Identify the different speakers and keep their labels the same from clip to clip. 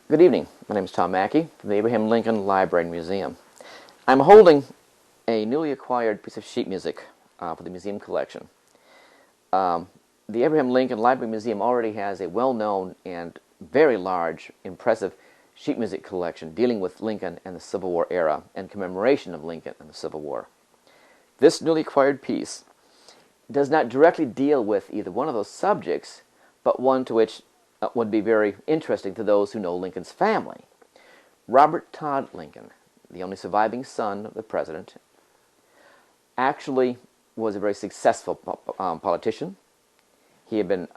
Speaker 1: Good evening. My name is Tom Mackey from the Abraham Lincoln Library and Museum. I'm holding a newly acquired piece of sheet music for the museum collection. The Abraham Lincoln Library and Museum already has a well-known and very large, impressive sheet music collection dealing with Lincoln and the Civil War era and commemoration of Lincoln and the Civil War. This newly acquired piece does not directly deal with either one of those subjects, but one to which would be very interesting to those who know Lincoln's family. Robert Todd Lincoln, the only surviving son of the president, actually was a very successful politician. He had been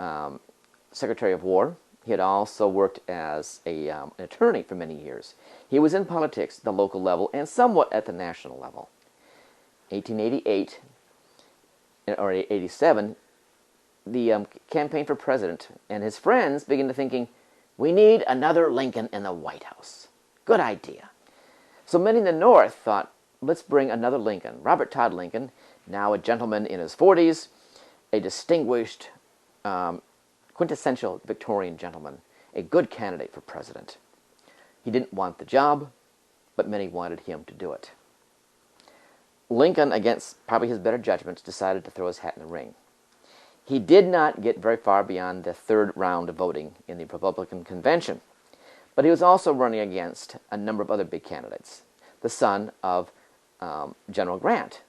Speaker 1: Secretary of War. He had also worked as an attorney for many years. He was in politics at the local level and somewhat at the national level. 1888 or 87, the campaign for president and his friends began to thinking, we need another Lincoln in the White House. Good idea. So many in the North thought, let's bring another Lincoln. Robert Todd Lincoln, now a gentleman in his 40s, a distinguished, quintessential Victorian gentleman, a good candidate for president. He didn't want the job, but many wanted him to do it. Lincoln, against probably his better judgments, decided to throw his hat in the ring. He did not get very far beyond the third round of voting in the Republican convention, but he was also running against a number of other big candidates. The son of General Grant,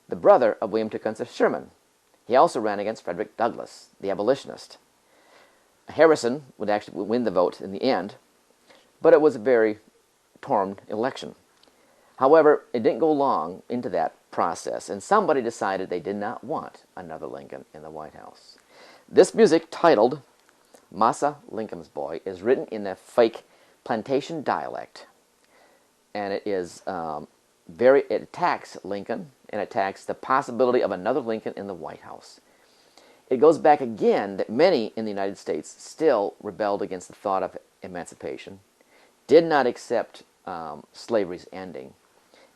Speaker 1: the brother of William Tecumseh Sherman. He also ran against Frederick Douglass, the abolitionist. Harrison would actually win the vote in the end, but it was a very torn election. However, it didn't go long into that process, and somebody decided they did not want another Lincoln in the White House. This music, titled Massa Lincoln's Boy, is written in a fake plantation dialect, and it is it attacks Lincoln and attacks the possibility of another Lincoln in the White House. It goes back again that many in the United States still rebelled against the thought of emancipation, did not accept slavery's ending,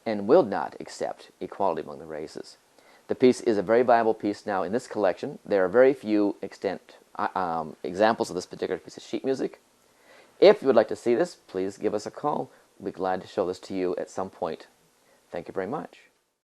Speaker 1: and will not accept equality among the races. The piece is a very viable piece now in this collection. There are very few examples of this particular piece of sheet music. If you would like to see this, please give us a call. We'll be glad to show this to you at some point. Thank you very much.